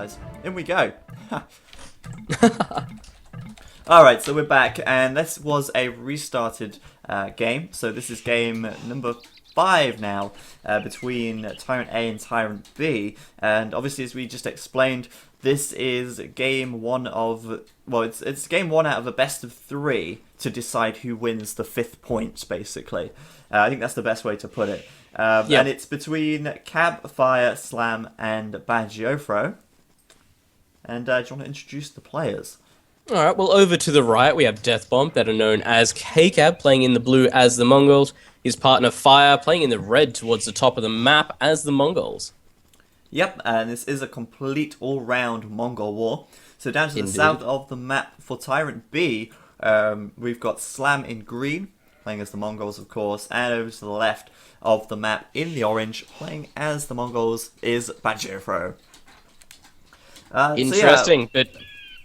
guys. In we go. Alright, so we're back, and this was a restarted game. So this is game number 5 now, between TyRanT A and TyRanT B. And obviously, as we just explained, this is game 1 of... Well, it's game 1 out of a best of 3 to decide who wins the 5th point, basically. I think that's the best way to put it. Yep. And it's between Cab, Fire, Slam, and Bagiofro. And do you want to introduce the players? Alright, well, over to the right, we have Death Bomb, better known as K-Cab, playing in the blue as the Mongols. His partner Fire, playing in the red towards the top of the map as the Mongols. Yep, and this is a complete all-round Mongol war. So down to Indeed. the south of the map for TyRanT B, we've got Slam in green, playing as the Mongols, of course, and over to the left of the map in the orange, playing as the Mongols, is Bagiofro. Interesting, but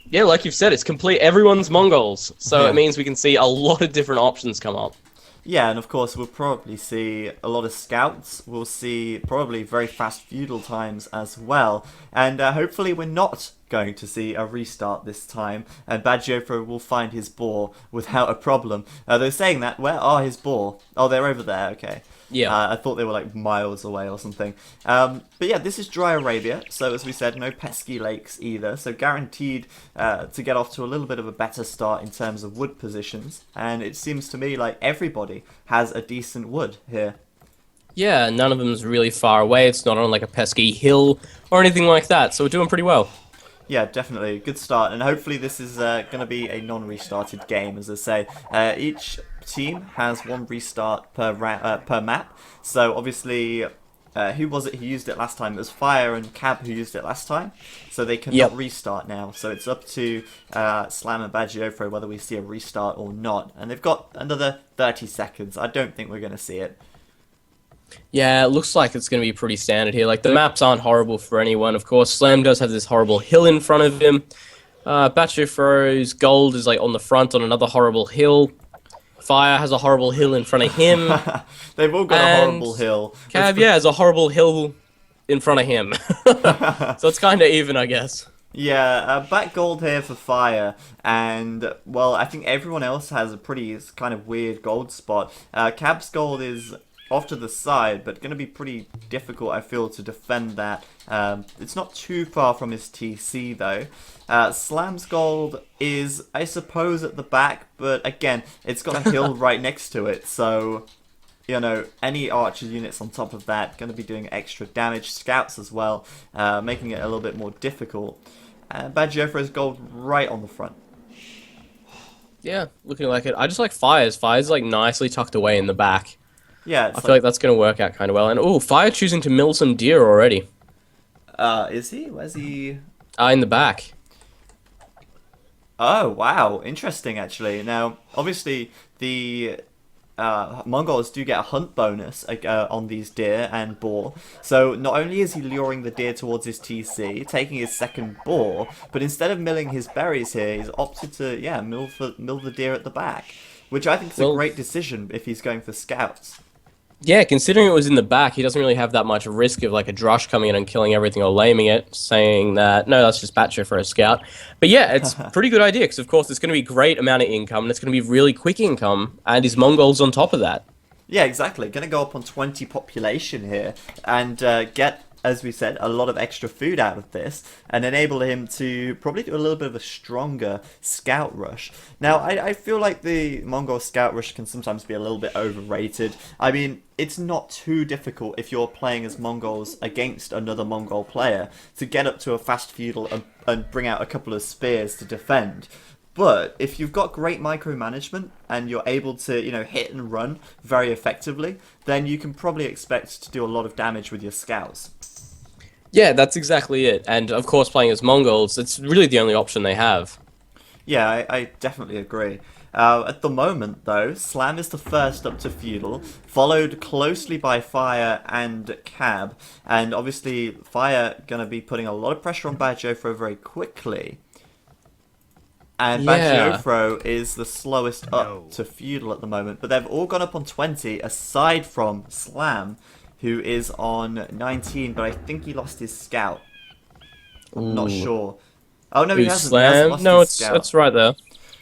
yeah, like you've said, it's complete. Everyone's Mongols, so it means we can see a lot of different options come up. Yeah, and of course we'll probably see a lot of scouts. We'll see probably very fast feudal times as well. And hopefully we're not going to see a restart this time. And Bagiofro will find his boar without a problem. They're saying that. Where are his boar? Oh, they're over there. Okay. Yeah. I thought they were like miles away or something. But yeah, this is dry Arabia. So as we said, no pesky lakes either. So guaranteed to get off to a little bit of a better start in terms of wood positions. And it seems to me like everybody has a decent wood here. Yeah, none of them is really far away. It's not on like a pesky hill or anything like that, so we're doing pretty well. Yeah, definitely. Good start. And hopefully this is going to be a non-restarted game, as I say. Each team has one restart per map. So obviously, who was it who used it last time? It was Fire and Cab who used it last time. So they cannot restart now. So it's up to Slam and Bagiofro whether we see a restart or not. And they've got another 30 seconds. I don't think we're going to see it. Yeah, it looks like it's going to be pretty standard here. Like, the maps aren't horrible for anyone. Of course, Slam does have this horrible hill in front of him. Bagiofro's gold is, like, on the front on another horrible hill. Fire has a horrible hill in front of him. They've all got a horrible hill. Cab, yeah, has a horrible hill in front of him. So it's kind of even, I guess. Yeah, back gold here for Fire, and, well, I think everyone else has a pretty kind of weird gold spot. Cab's gold is off to the side, but going to be pretty difficult, I feel, to defend that. It's not too far from his TC, though. Slam's gold is, I suppose, at the back, but again, it's got a hill right next to it, so, you know, any archer units on top of that going to be doing extra damage. Scouts as well, making it a little bit more difficult. Bagiofro's gold right on the front. Yeah, looking like it. I just like Fire's. Fire's, like, nicely tucked away in the back. Yeah, I feel like that's going to work out kind of well. And, oh, Fire choosing to mill some deer already. Is he? Where's he? In the back. Oh, wow. Interesting, actually. Now, obviously, the Mongols do get a hunt bonus on these deer and boar. So, not only is he luring the deer towards his TC, taking his second boar, but instead of milling his berries here, he's opted to, yeah, mill the deer at the back. Which I think is a great decision if he's going for scouts. Yeah, considering it was in the back, he doesn't really have that much risk of like a drush coming in and killing everything or laming it, saying that, no, that's just Batcher for a scout. But yeah, it's a pretty good idea, because of course it's going to be a great amount of income, and it's going to be really quick income, and his Mongols on top of that. Yeah, exactly. Going to go up on 20 population here, and get, as we said, a lot of extra food out of this, and enable him to probably do a little bit of a stronger scout rush. Now, I feel like the Mongol scout rush can sometimes be a little bit overrated. I mean, it's not too difficult if you're playing as Mongols against another Mongol player to get up to a fast feudal and bring out a couple of spears to defend. But if you've got great micromanagement and you're able to, you know, hit and run very effectively, then you can probably expect to do a lot of damage with your scouts. Yeah, that's exactly it. And of course, playing as Mongols, it's really the only option they have. Yeah, I definitely agree. At the moment, though, Slam is the first up to feudal, followed closely by Fire and Cab. And obviously, Fire going to be putting a lot of pressure on Bagiofro very quickly. And Bagiofro is the slowest up to feudal at the moment. But they've all gone up on 20, aside from Slam, who is on 19, but I think he lost his scout. I'm not Ooh. sure. Oh no, he Ooh, hasn't. He hasn't slam. lost No, his it's scout. right there.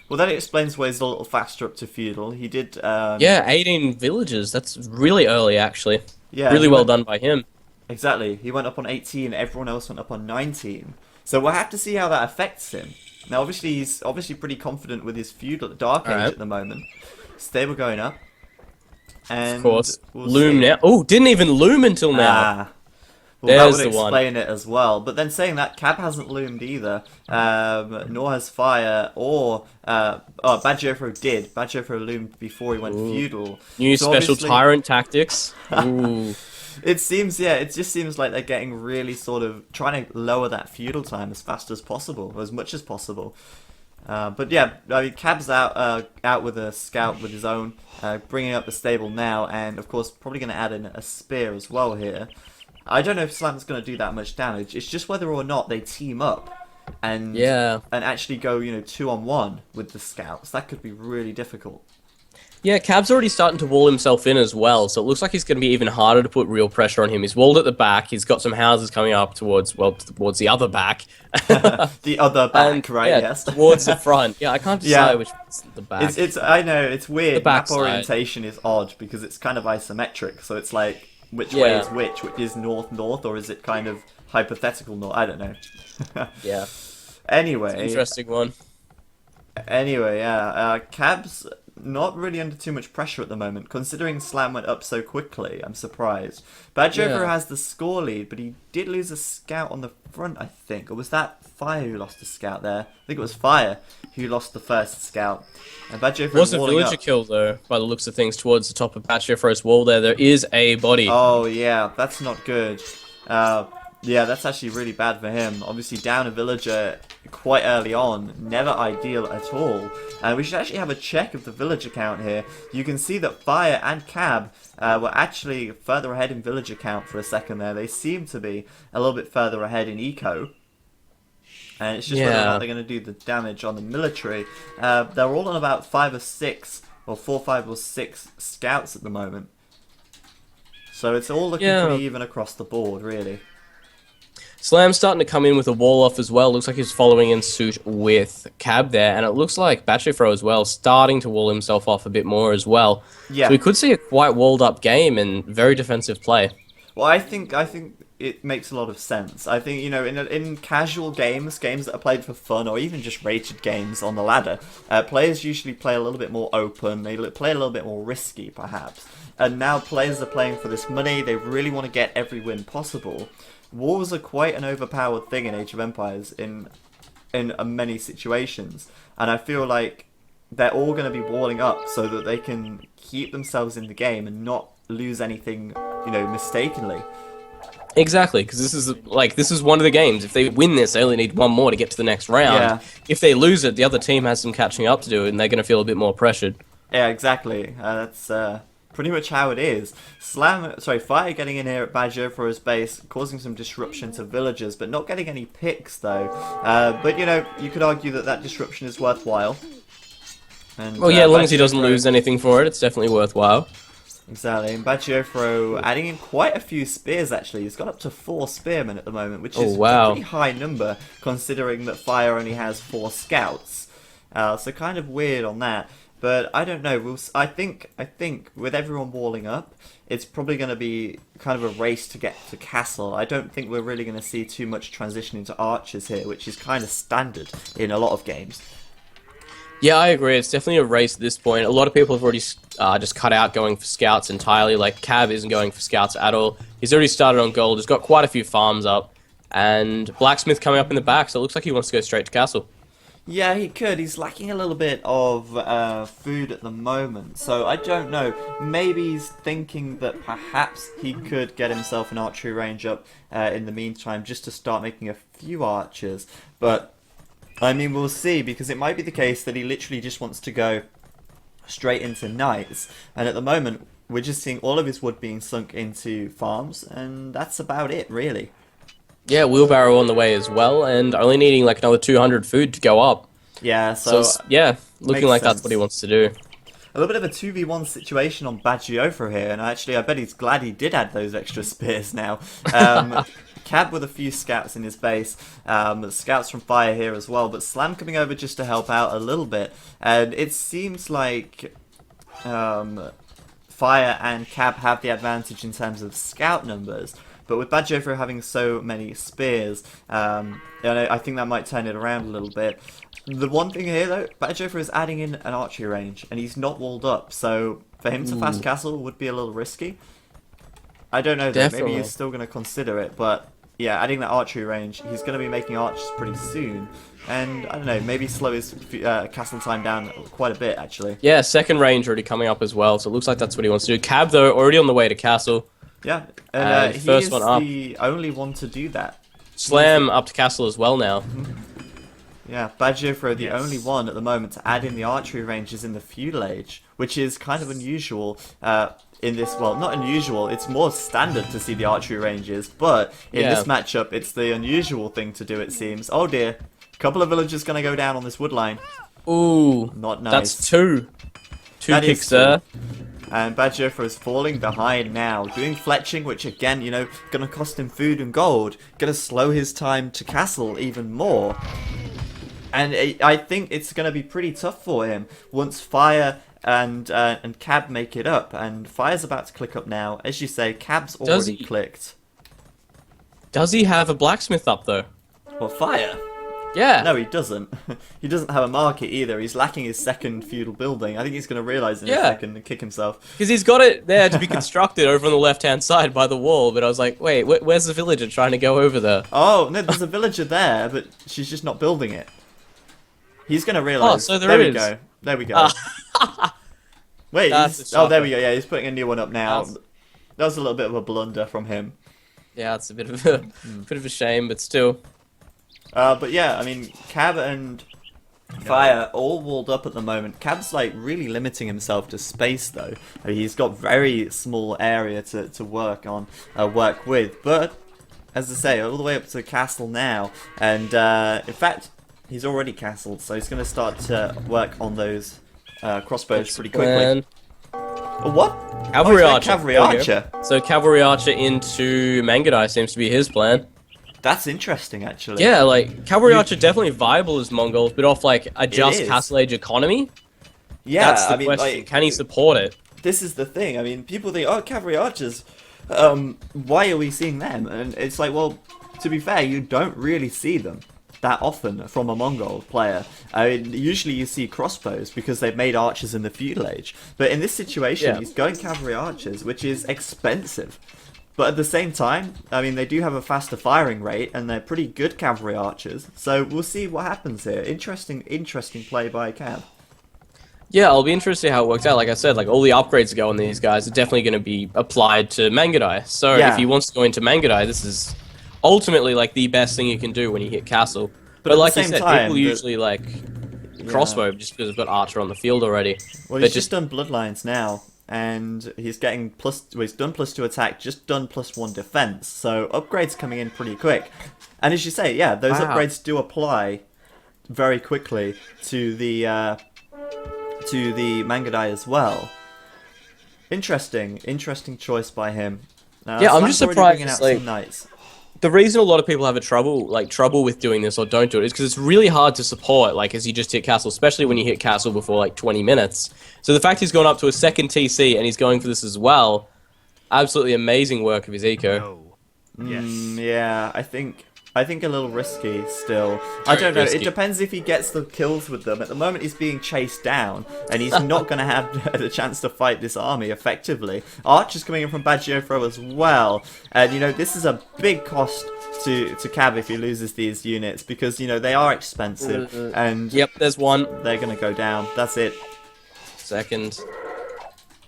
Well, that explains why he's a little faster up to feudal. He did. Yeah, 18 villages. That's really early, actually. Yeah, Really he well went done by him. exactly. He went up on 18. Everyone else went up on 19. So we'll have to see how that affects him. Now, obviously, he's obviously pretty confident with his feudal Dark All Age right. at the moment. Stable going up, Of and course. we'll Loom see. now. Oh, didn't even loom until now. Ah, well, that There's would the one. explain it as well. But then saying that, Cab hasn't loomed either, nor has Fire, or oh, Badgerfro did. Badgerfro loomed before he went Ooh. feudal. New So special obviously, tyrant tactics. Ooh. it seems, yeah, it just seems like they're getting really sort of trying to lower that feudal time as fast as possible, or as much as possible. But yeah, I mean, Cab's out with a scout with his own, bringing up the stable now, and of course probably going to add in a spear as well here. I don't know if Slam's going to do that much damage. It's just whether or not they team up and Yeah. actually go 2-on-1 with the scouts. That could be really difficult. Yeah, Cab's already starting to wall himself in as well, so it looks like it's going to be even harder to put real pressure on him. He's walled at the back, he's got some houses coming up towards, well, towards the other back. The other back, And, right? yeah, Yes. towards the front. Yeah, I can't decide Yeah. which one's the back. It's I know it's weird. The back Map side. orientation is odd because it's kind of isometric. So it's like which way Yeah. is which is north, or is it kind of hypothetical north? I don't know. Yeah, Anyway, interesting one. yeah. Cab's not really under too much pressure at the moment, considering Slam went up so quickly. I'm surprised. Badger Yeah. has the score lead, but he did lose a scout on the front, I think. Or was that Fire who lost a scout there? I think it was Fire who lost the first scout. And Badger Was a walling villager up. kill, though, by the looks of things, towards the top of Batshefro's wall there. There is a body. Oh yeah, that's not good. Yeah, that's actually really bad for him. Obviously down a villager quite early on, never ideal at all. And we should actually have a check of the villager count here. You can see that Fire and Cab were actually further ahead in villager count for a second there. They seem to be a little bit further ahead in eco. And it's just whether or Yeah. not they're going to do the damage on the military. They're all on about 5 or 6, or 4, 5 or 6 scouts at the moment. So it's all looking Yeah. pretty even across the board, really. Slam's starting to come in with a wall off as well. Looks like he's following in suit with Cab there, and it looks like Batshefro as well, starting to wall himself off a bit more as well. Yeah. So we could see a quite walled up game and very defensive play. Well, I think it makes a lot of sense. I think in casual games that are played for fun, or even just rated games on the ladder, players usually play a little bit more open. They play a little bit more risky, perhaps. And now players are playing for this money. They really want to get every win possible. Wars are quite an overpowered thing in Age of Empires in many situations, and I feel like they're all going to be walling up so that they can keep themselves in the game and not lose anything, mistakenly. Exactly, because this is one of the games. If they win this, they only need one more to get to the next round. Yeah. If they lose it, the other team has some catching up to do, and they're going to feel a bit more pressured. Yeah, exactly. That's pretty much how it is. Fire getting in here at Badger for his base, causing some disruption to villagers, but not getting any picks though. But you could argue that disruption is worthwhile. And, Well, yeah, as long as he doesn't Badgerfro- lose anything for it, it's definitely worthwhile. Exactly, and Badgerfro adding in quite a few spears actually. He's got up to 4 spearmen at the moment, which is wow. a pretty high number considering that Fire only has 4 scouts. So kind of weird on that. But I don't know. I think with everyone walling up, it's probably going to be kind of a race to get to castle. I don't think we're really going to see too much transition into archers here, which is kind of standard in a lot of games. Yeah, I agree. It's definitely a race at this point. A lot of people have already just cut out going for scouts entirely. Like, Cab isn't going for scouts at all. He's already started on gold. He's got quite a few farms up. And Blacksmith coming up in the back, so it looks like he wants to go straight to castle. Yeah, he could. He's lacking a little bit of food at the moment, so I don't know. Maybe he's thinking that perhaps he could get himself an archery range up in the meantime, just to start making a few archers. But, I mean, we'll see, because it might be the case that he literally just wants to go straight into knights, and at the moment, we're just seeing all of his wood being sunk into farms, and that's about it, really. Yeah, wheelbarrow on the way as well, and only needing like another 200 food to go up. Yeah, so yeah, looking makes like sense. that's what he wants to do. a little bit of a 2v1 situation on Badgiofro here, and actually I bet he's glad he did add those extra spears now. Cab with a few scouts in his base, scouts from Fire here as well, but Slam coming over just to help out a little bit, and it seems like Fire and Cab have the advantage in terms of scout numbers, but with Badgefro having so many spears, I think that might turn it around a little bit. The one thing here though, Badgefro is adding in an archery range, and he's not walled up, so for him to fast castle would be a little risky. I don't know though, Definitely. maybe he's still going to consider it, but yeah, adding that archery range, he's going to be making archers pretty soon. And, I don't know, maybe slow his castle time down quite a bit, actually. Yeah, second range already coming up as well, so it looks like that's what he wants to do. Cab, though, already on the way to castle. Yeah, and he first is one up. the only one to do that. Slam up to castle as well now. Yeah, Badgefro the Yes. only one at the moment to add in the archery ranges in the feudal age, which is kind of unusual in this, well, not unusual, it's more standard to see the archery ranges, but in Yeah. this matchup, it's the unusual thing to do, it seems. Oh dear, couple of villagers gonna go down on this wood line. Ooh, Not nice. that's two. Two That is kicks there. And Badgefro is falling behind now, doing fletching, which again, you know, gonna cost him food and gold, gonna slow his time to castle even more. And I think it's gonna be pretty tough for him once Fire and Cab make it up. And Fire's about to click up now. As you say, Cab's already he? clicked. Does he have a blacksmith up, though? Well, Fire? Yeah. No, he doesn't. He doesn't have a market either. He's lacking his second feudal building. I think he's gonna realise in a Yeah. second and kick himself. Because he's got it there to be constructed over on the left-hand side by the wall, but I was like, wait, where's the villager trying to go over there? Oh, no, there's a villager there, but she's just not building it. He's going to realise. Oh, so there we is. go. There we go. Wait, That's a oh, there we shocker. go. Yeah, he's putting a new one up now. That's- That was a little bit of a blunder from him. Yeah, it's a bit of a bit of a shame, but still. But yeah, I mean, Cab and Fire all walled up at the moment. Cab's like really limiting himself to space though. I mean, he's got very small area to work on, work with. But as I say, all the way up to the castle now, and in fact, he's already castled, so he's going to start to work on those crossbows pretty quickly. Plan. What? Cavalry Oh, he's got archer. Cavalry There we go. archer. So cavalry archer into Mangadai seems to be his plan. That's interesting, actually. Yeah, like cavalry archer definitely viable as Mongols, but off like a just is. castle age economy. Yeah, That's the I mean, question. like, Can he support it? this is the thing. I mean, people think, oh, cavalry archers. Why are we seeing them? And it's like, well, to be fair, you don't really see them that often from a Mongol player. I mean, usually you see crossbows because they've made archers in the feudal age. But in this situation, Yeah. he's going cavalry archers, which is expensive. But at the same time, I mean, they do have a faster firing rate, and they're pretty good cavalry archers. So we'll see what happens here. Interesting play by Cav. Yeah, I'll be interested to see how it works out. Like I said, like all the upgrades that go on these guys are definitely going to be applied to Mangadai. So Yeah. if he wants to go into Mangadai, this is ultimately like the best thing you can do when you hit castle. But at the like you same said, time, people usually like crossbow just because they've got archer on the field already. Well, They're he's just done bloodlines now, and he's getting he's done +2 attack, just done +1 defense. So upgrades coming in pretty quick. And as you say, yeah, those Wow. upgrades do apply very quickly to the Mangadai as well. Interesting choice by him. Yeah, I'm just Slam's already surprised, bringing out like- some knights. The reason a lot of people have trouble with doing this or don't do it is because it's really hard to support, like, as you just hit castle, especially when you hit castle before, like, 20 minutes. So the fact he's gone up to a second TC and he's going for this as well, absolutely amazing work of his eco. No. Yes. Yeah, I think a little risky still. I don't know. risky. It depends if he gets the kills with them. At the moment, he's being chased down, and he's not going to have the chance to fight this army effectively. Archer's coming in from Badgefro as well, and you know this is a big cost to Cab if he loses these units because you know they are expensive, and Yep, there's one. they're going to go down. That's it. Second.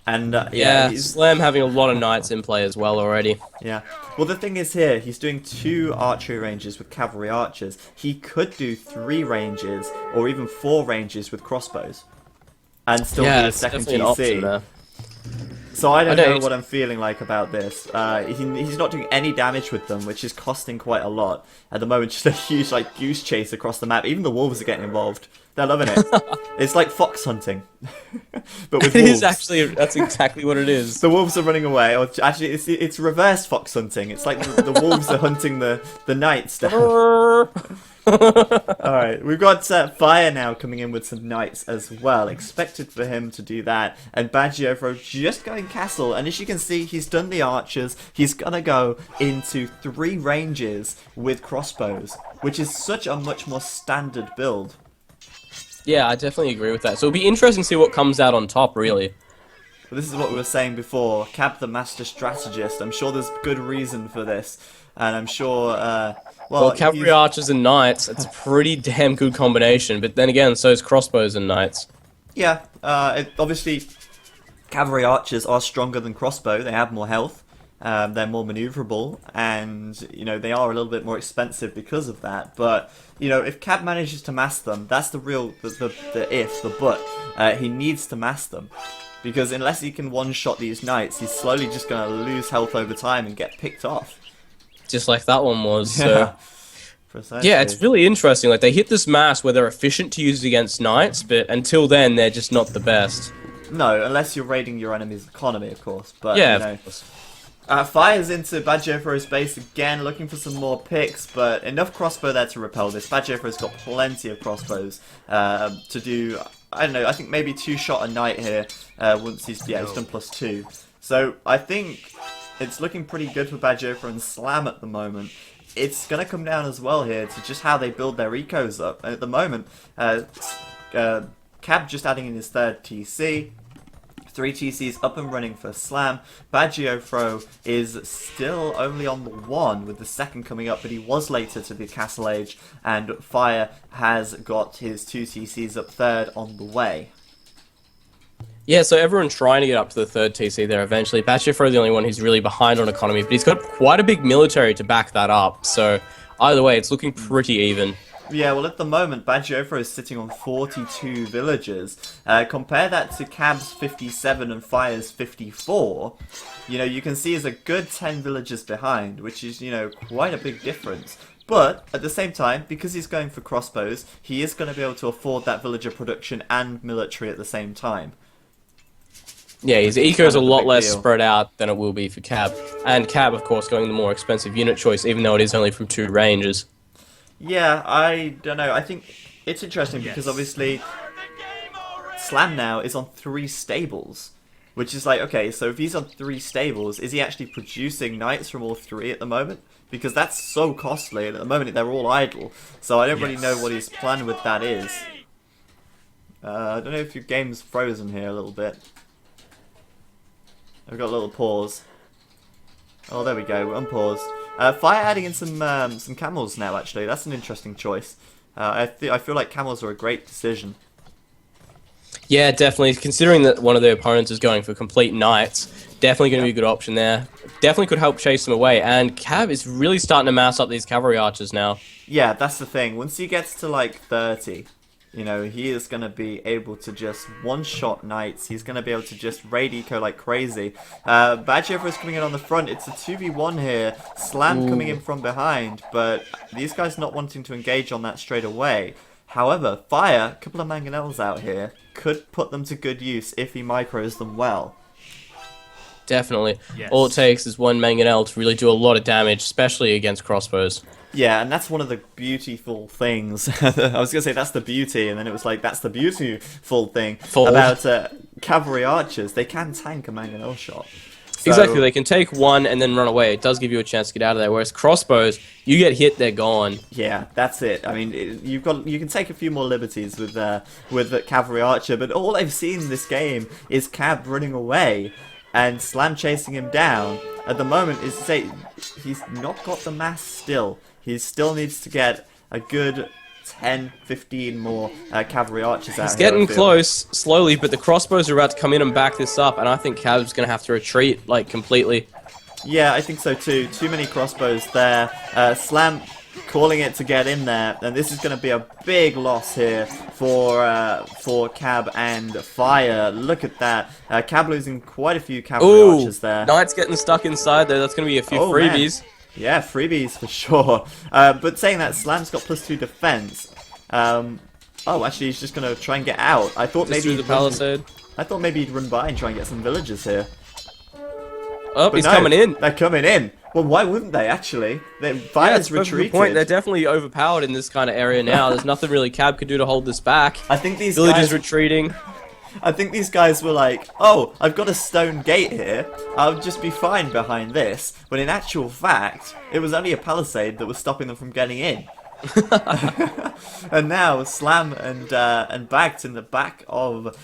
And Yeah, he's Slam having a lot of knights in play as well already. Yeah. Well, the thing is here, he's doing 2 archery ranges with cavalry archers. He could do 3 ranges or even 4 ranges with crossbows, and still Yeah, do a it's second definitely an option TC. there. So I don't I know don't- what I'm feeling like about this. He's not doing any damage with them, which is costing quite a lot at the moment. Just a huge like goose chase across the map. Even the wolves are getting involved. They're loving it. It's like fox hunting, but with It wolves. is actually, that's exactly what it is. The wolves are running away, or actually, it's reverse fox hunting. It's like the wolves are hunting the knights down. Alright, we've got Fire now coming in with some knights as well. Expected for him to do that. And Bagiofro just going castle. And as you can see, he's done the archers. He's going to go into 3 ranges with crossbows, which is such a much more standard build. Yeah, I definitely agree with that. So it'll be interesting to see what comes out on top, really. But this is what we were saying before. Cab the master strategist. I'm sure there's good reason for this. And I'm sure... Well, cavalry archers and knights, it's a pretty damn good combination. But then again, so is crossbows and knights. Yeah, obviously, cavalry archers are stronger than crossbow. They have more health. They're more maneuverable, and you know they are a little bit more expensive because of that. But you know, if Cab manages to master them, that's the real the but. He needs to master them, because unless he can one-shot these knights, he's slowly just going to lose health over time and get picked off. Just like that one was. So. Yeah. Precisely. Yeah, it's really interesting. Like, they hit this mass where they're efficient to use against knights, but until then, they're just not the best. No, unless you're raiding your enemy's economy, of course. But Yeah, you know, of course. Fires into Bagiofro's base again, looking for some more picks, but enough crossbow there to repel this. Bagiofro's got plenty of crossbows to do, I don't know, I think maybe 2-shot a knight here, once he's done +2. So I think it's looking pretty good for Bagiofro and Slam at the moment. It's going to come down as well here to just how they build their ecos up. And at the moment, Cab just adding in his 3rd TC. 3 TCs up and running for Slam. Bagiofro is still only on the 1 with the 2nd coming up, but he was later to the Castle Age, and Fire has got his 2 TCs up 3rd on the way. Yeah, so everyone's trying to get up to the 3rd TC there eventually. Bagiofro is the only one who's really behind on economy, but he's got quite a big military to back that up, so either way, it's looking pretty even. Yeah, well, at the moment, Bagiofro is sitting on 42 villagers. Compare that to Cab's 57 and Fire's 54. You know, you can see he's a good 10 villagers behind, which is, you know, quite a big difference. But, at the same time, because he's going for crossbows, he is going to be able to afford that villager production and military at the same time. Yeah, his eco is a lot less spread out than it will be for Cab. And Cab, of course, going the more expensive unit choice, even though it is only from 2 ranges. Yeah, I don't know. I think it's interesting because obviously Slam now is on 3 stables, which is like, okay, so if he's on 3 stables, is he actually producing knights from all 3 at the moment? Because that's so costly, and at the moment they're all idle, so I don't really know what his plan with that is. I don't know if your game's frozen here a little bit. I've got a little pause. Oh, there we go, we're unpaused. Fire adding in some camels now, actually. That's an interesting choice. I feel like camels are a great decision. Yeah, definitely. Considering that one of their opponents is going for complete knights, definitely going to be a good option there. Definitely could help chase them away. And Cab is really starting to mass up these cavalry archers now. Yeah, that's the thing. Once he gets to like 30, you know, he is going to be able to just one-shot knights. He's going to be able to just raid eco like crazy. Bagiofro is coming in on the front. It's a 2v1 here. Slam coming in from behind, but these guys not wanting to engage on that straight away. However, Fire, a couple of mangonels out here, could put them to good use if he micros them well. Definitely. Yes. All it takes is one mangonel to really do a lot of damage, especially against crossbows. Yeah, and that's one of the beautiful things. I was going to say that's the beauty, and then it was like that's the beautiful thing about cavalry archers. They can tank a mangonel shot. So, exactly, they can take one and then run away. It does give you a chance to get out of there. Whereas crossbows, you get hit, they're gone. Yeah, that's it. I mean, you can take a few more liberties with the cavalry archer, but all I've seen in this game is Cab running away and Slam chasing him down. At the moment, is to say he's not got the mass still. He still needs to get a good 10, 15 more cavalry archers out. He's getting close, slowly, but the crossbows are about to come in and back this up, and I think Cab's going to have to retreat, like, completely. Yeah, I think so too. Too many crossbows there. Slam calling it to get in there, and this is going to be a big loss here for Cab and Fire. Look at that. Cab losing quite a few cavalry archers there. Knight's getting stuck inside there. That's going to be a few freebies. Man. Yeah, freebies for sure. But saying that, Slam's got +2 defense. Oh, actually, he's just gonna try and get out. I thought Just maybe through the palisade. I thought maybe he'd run by and try and get some villagers here. Oh, But he's no, coming in. They're coming in. Well, why wouldn't they, actually? Yeah, Fire's it's a good retreated. point. They're definitely overpowered in this kind of area now. There's nothing really Cab could do to hold this back. I think these Villagers guys... retreating. I think these guys were like, oh, I've got a stone gate here. I'll just be fine behind this. But in actual fact, it was only a palisade that was stopping them from getting in. And now Slam and Bagged in the back of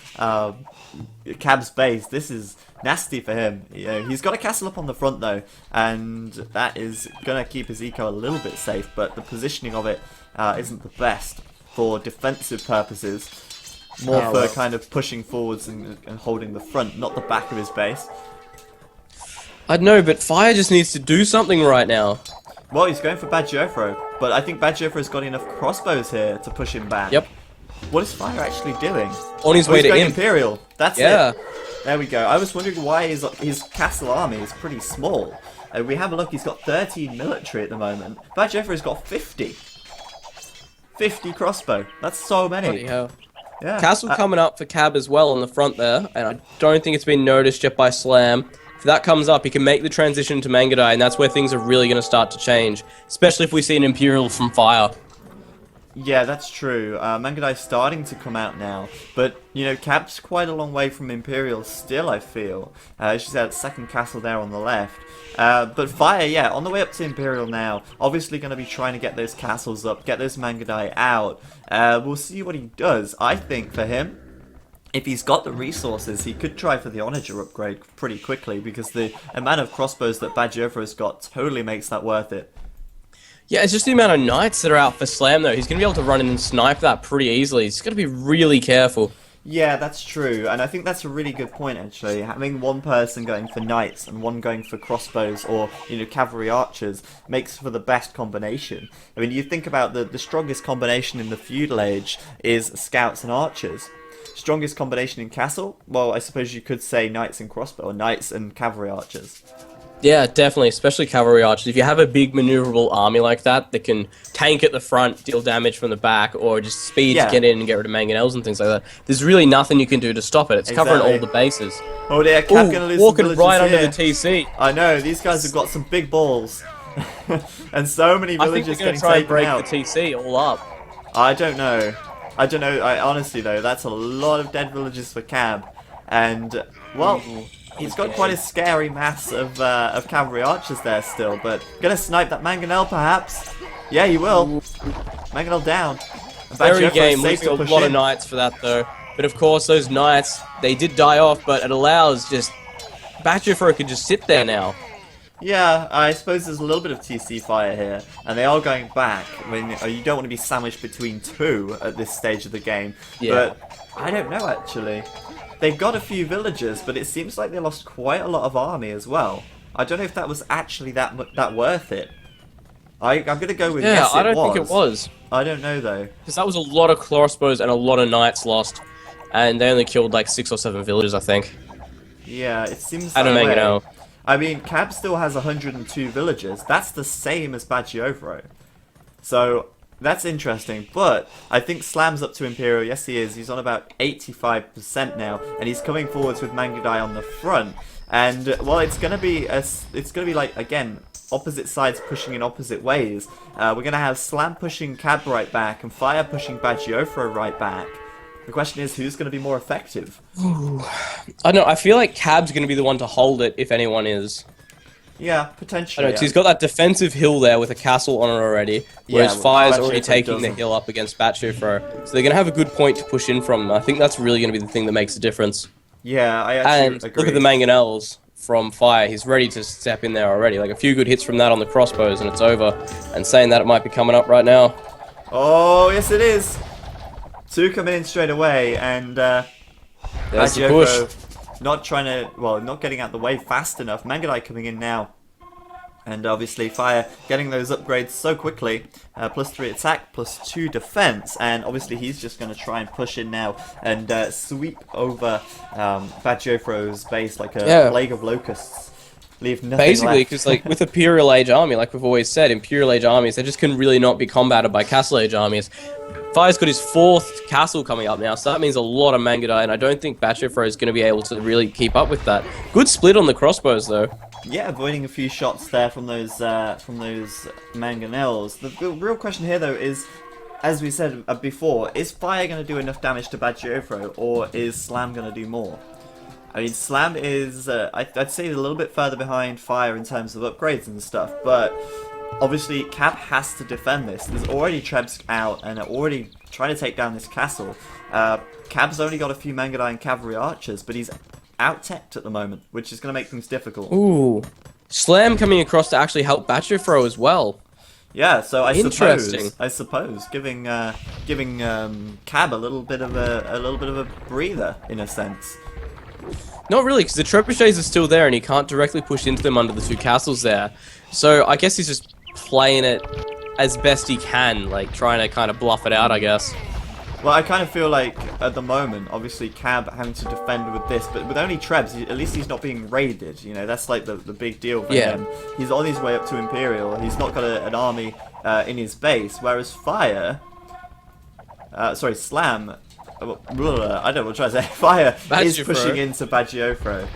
Cab's base. This is nasty for him. You know, he's got a castle up on the front though, and that is gonna keep his eco a little bit safe. But the positioning of it isn't the best for defensive purposes. More for kind of pushing forwards and holding the front, not the back of his base. I don't know, but Fire just needs to do something right now. Well, he's going for Badgeofro, but I think Badgeofro's got enough crossbows here to push him back. Yep. What is Fire actually doing? On his way he's to going Imp. Imperial. That's Yeah. it. There we go. I was wondering why his castle army is pretty small. We have a look, he's got 13 military at the moment. Badgeofro's got 50. 50 crossbow. That's so many. Bloody hell. Yeah. Castle coming up for Cab as well on the front there, and I don't think it's been noticed yet by Slam. If that comes up, he can make the transition to Mangudai, and that's where things are really going to start to change, especially if we see an Imperial from Fire. Yeah, that's true. Mangudai's starting to come out now, but you know, Cab's quite a long way from Imperial still, I feel. She's at second castle there on the left. But Fire, yeah, on the way up to Imperial now, obviously going to be trying to get those castles up, get those Mangudai out. We'll see what he does. I think for him, if he's got the resources, he could try for the Onager upgrade pretty quickly, because the amount of crossbows that Badgeofro's got totally makes that worth it. Yeah, it's just the amount of knights that are out for Slam, though. He's going to be able to run in and snipe that pretty easily. He's got to be really careful. Yeah, that's true, and I think that's a really good point, actually. Having one person going for knights and one going for crossbows or, you know, cavalry archers makes for the best combination. I mean, you think about the strongest combination in the feudal age is scouts and archers. Strongest combination in castle? Well, I suppose you could say knights and crossbow, or knights and cavalry archers. Yeah, definitely, especially cavalry archers. If you have a big maneuverable army like that can tank at the front, deal damage from the back, or just speed to get in and get rid of mangonels and things like that, there's really nothing you can do to stop it. It's covering all the bases. Oh dear, Cap gonna lose walking some right under here. the TC. I know, these guys have got some big balls. And so many I think villagers they're going getting to try and taken break out. the TC all up. I don't know. I honestly though, that's a lot of dead villagers for Cab. And, well... He's got quite a scary mass of cavalry archers there still, but gonna snipe that Mangonel perhaps? Yeah, he will. Mangonel down. Very game, losing a lot of knights for that though. But of course, those knights, they did die off, but it allows just... Badgeofro can just sit there now. Yeah, I suppose there's a little bit of TC fire here, and they are going back. I mean, you don't want to be sandwiched between two at this stage of the game, but I don't know actually. They've got a few villagers, but it seems like they lost quite a lot of army as well. I don't know if that was actually that worth it. I'm going to go with yes, I don't think it was. I don't know though. Because that was a lot of crossbows and a lot of knights lost, and they only killed like 6 or 7 villagers, I think. Yeah, it seems I don't that way. know. I mean, Cab still has 102 villagers. That's the same as Badgeofro. So... that's interesting, but I think Slam's up to Imperial. Yes, he is. He's on about 85% now, and he's coming forwards with Mangudai on the front. And well, it's gonna be like again opposite sides pushing in opposite ways. We're gonna have Slam pushing Cab right back and Fire pushing Badgeofro right back. The question is, who's gonna be more effective? I don't know. I feel like Cab's gonna be the one to hold it if anyone is. Yeah, potentially. I know, 'cause he's got that defensive hill there with a castle on it already, whereas Fire's already taking the hill up against Badgeofro. So they're going to have a good point to push in from. I think that's really going to be the thing that makes the difference. Yeah, I actually agree. agree. Look at the mangonels from Fire. He's ready to step in there already. Like a few good hits from that on the crossbows and it's over. And saying that, it might be coming up right now. Oh, yes it is. 2 coming in straight away, and there's the push. Not trying to, well, not getting out the way fast enough. Mangudai coming in now. And obviously Fire getting those upgrades so quickly. +3 attack, +2 defense. And obviously he's just going to try and push in now and sweep over Badgeofro's base like a plague of locusts. Leave nothing basically, left. because like with Imperial Age army, like we've always said, Imperial Age armies, they just can really not be combated by Castle Age armies. Fire's got his 4th castle coming up now, so that means a lot of Mangudai, and I don't think Bachifro is going to be able to really keep up with that. Good split on the crossbows, though. Yeah, avoiding a few shots there from those mangonels. The real question here, though, is, as we said before, is Fire going to do enough damage to Bachifro, or is Slam going to do more? I mean, Slam is, I'd say, a little bit further behind Fire in terms of upgrades and stuff, but obviously, Cab has to defend this. There's already Trebs out and are already trying to take down this castle. Cab's only got a few Mangudai and Cavalry Archers, but he's out-teched at the moment, which is going to make things difficult. Ooh. Slam coming across to actually help Bachifro as well. Yeah, so I Interesting. suppose giving Cab a little bit of a breather in a sense. Not really, because the trebuchets are still there and he can't directly push into them under the 2 castles there. So I guess he's just playing it as best he can, like trying to kind of bluff it out, I guess. Well, I kind of feel like at the moment, obviously Cab having to defend with this, but with only Trebs, at least he's not being raided. You know, that's like the big deal for him. He's on his way up to Imperial. He's not got an army in his base, whereas Slam. I don't know what I'm trying to say. Fire is pushing into Bachifro.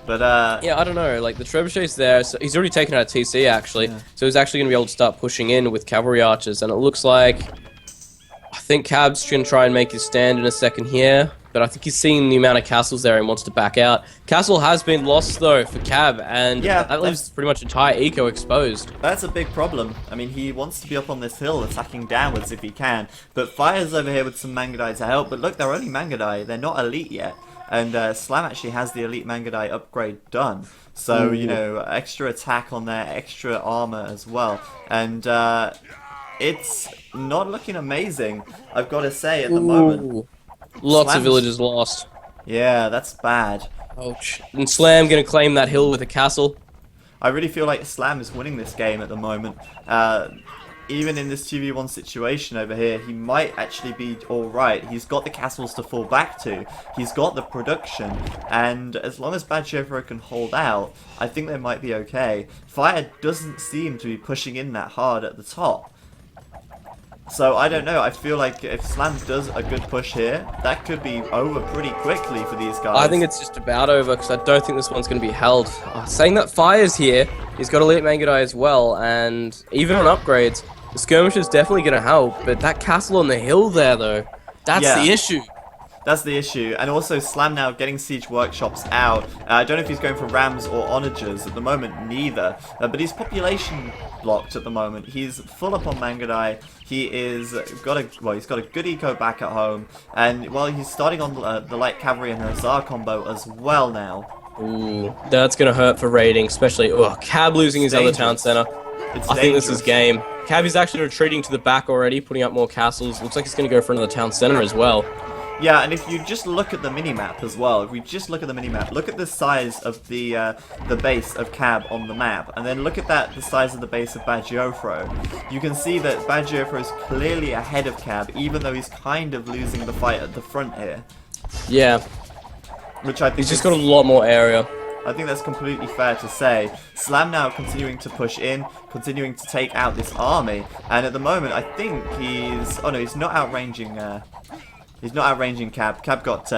But yeah, I don't know, like the trebuchet's there, so he's already taken out TC actually, so he's actually going to be able to start pushing in with cavalry archers, and it looks like, I think Cab's going to try and make his stand in a second here, but I think he's seeing the amount of castles there and wants to back out. Castle has been lost though for Cab, and yeah, that leaves pretty much entire eco exposed. That's a big problem. I mean, he wants to be up on this hill attacking downwards if he can, but Fire's over here with some Mangudai to help, but look, they're only Mangudai, they're not elite yet. And Slam actually has the Elite Mangudai upgrade done. So, you know, extra attack on there, extra armor as well. And it's not looking amazing, I've got to say, at the moment. Lots of villages lost. Yeah, that's bad. Ouch. And Slam going to claim that hill with a castle. I really feel like Slam is winning this game at the moment. Even in this 2v1 situation over here, he might actually be alright. He's got the castles to fall back to. He's got the production. And as long as Bachifro can hold out, I think they might be okay. Fire doesn't seem to be pushing in that hard at the top. So, I don't know. I feel like if Slam does a good push here, that could be over pretty quickly for these guys. I think it's just about over, because I don't think this one's going to be held. Saying that Fire's here, he's got Elite Mangudai as well, and even on upgrades, the skirmish is definitely going to help, but that castle on the hill there, though, that's the issue. That's the issue. And also Slam now getting siege workshops out. I don't know if he's going for rams or onagers. At the moment, neither. But he's population blocked at the moment. He's full up on Mangudai. He's got a good eco back at home. And well, he's starting on the light cavalry and Hussar combo as well now. Ooh, that's going to hurt for raiding, especially Cab losing his other town center. I think this is game. Cab is actually retreating to the back already, putting up more castles. Looks like he's going to go for another town center as well. Yeah, and if you just look at the minimap as well, if we just look at the minimap, look at the size of the base of Cab on the map, and then look at the size of the base of Bachifro. You can see that Bachifro is clearly ahead of Cab, even though he's kind of losing the fight at the front here. Yeah. Which I think he's just got a lot more area. I think that's completely fair to say. Slam now continuing to push in, continuing to take out this army, and at the moment I think he's... Oh no, he's not outranging... He's not outranging Cab. Cab got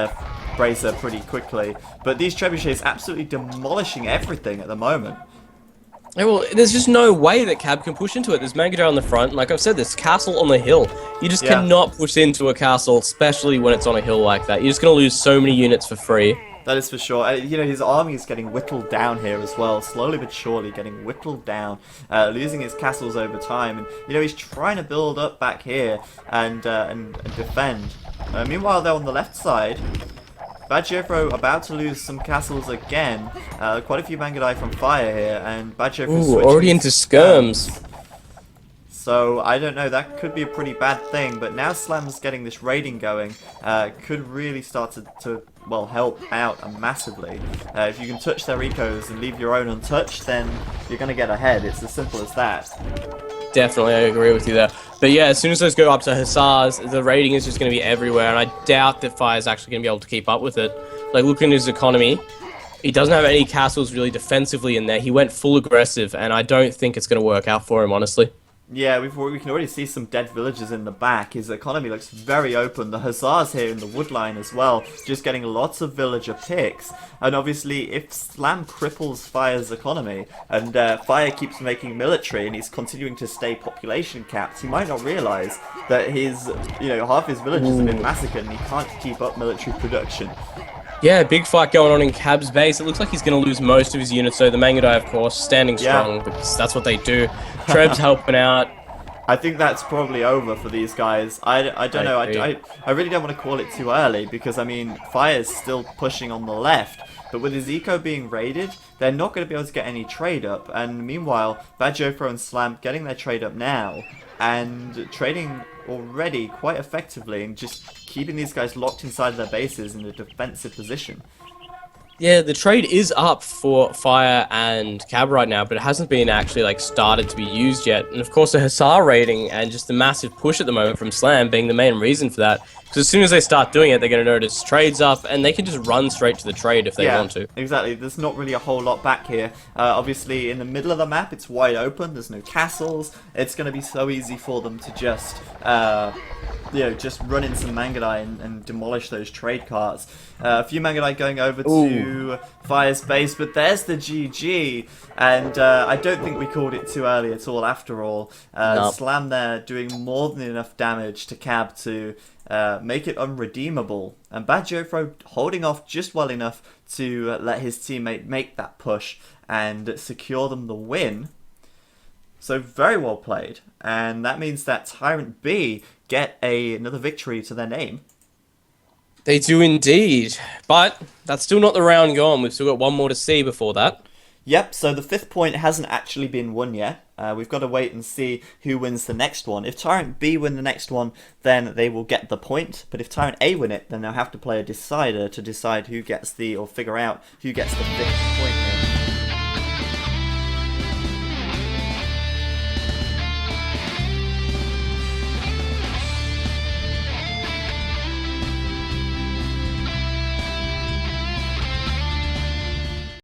Bracer pretty quickly. But these trebuchets absolutely demolishing everything at the moment. Yeah, well, there's just no way that Cab can push into it. There's Mangudai on the front. And like I've said, this castle on the hill. You just cannot push into a castle, especially when it's on a hill like that. You're just going to lose so many units for free. That is for sure. You know, his army is getting whittled down here as well. Slowly but surely getting whittled down. Losing his castles over time. And, you know, he's trying to build up back here and defend. Meanwhile, though, on the left side, Bachifro about to lose some castles again. Quite a few Mangudai from Fire here, and Bachifro switching already into skirms. So, I don't know, that could be a pretty bad thing, but now Slam's getting this raiding going, could really start to well, help out massively. If you can touch their ecos and leave your own untouched, then you're going to get ahead. It's as simple as that. Definitely, I agree with you there. But yeah, as soon as those go up to Hussars, the raiding is just going to be everywhere, and I doubt that Fire's actually going to be able to keep up with it. Like, look at his economy. He doesn't have any castles really defensively in there. He went full aggressive, and I don't think it's going to work out for him, honestly. Yeah, we can already see some dead villagers in the back. His economy looks very open. The hussars here in the wood line as well, just getting lots of villager picks. And obviously, if Slam cripples Fire's economy, and Fire keeps making military, and he's continuing to stay population capped, he might not realise that his, half his villages have been massacred, and he can't keep up military production. Yeah, big fight going on in Cab's base. It looks like he's going to lose most of his units, so the Mangadai, of course, standing strong, because that's what they do. Treb's helping out. I think that's probably over for these guys. I don't know. I really don't want to call it too early, because, I mean, Fire's still pushing on the left. But with his eco being raided, they're not going to be able to get any trade up. And meanwhile, Bad Jofro and Slam getting their trade up now, and trading already quite effectively, and just keeping these guys locked inside their bases in a defensive position. Yeah, the trade is up for Fire and Cab right now, but it hasn't been actually started to be used yet. And of course, the Hussar raiding and just the massive push at the moment from Slam being the main reason for that. Because as soon as they start doing it, they're going to notice trades up, and they can just run straight to the trade if they want to. Exactly. There's not really a whole lot back here. Obviously, in the middle of the map, it's wide open. There's no castles. It's going to be so easy for them to just just run in some Mangadai and demolish those trade carts. A few Mangadai going over to Fire's base, but there's the GG, and I don't think we called it too early at all after all. Nope. Slam there doing more than enough damage to Cab to make it unredeemable, and Bad Jofro holding off just well enough to let his teammate make that push and secure them the win. So very well played, and that means that TyRanT B get another victory to their name. They do indeed, but that's still not the round gone. We've still got one more to see before that. Yep, so the 5th point hasn't actually been won yet. We've got to wait and see who wins the next one. If TyRanT B win the next one, then they will get the point. But if TyRanT A win it, then they'll have to play a decider to decide who gets or figure out who gets the 5th point here.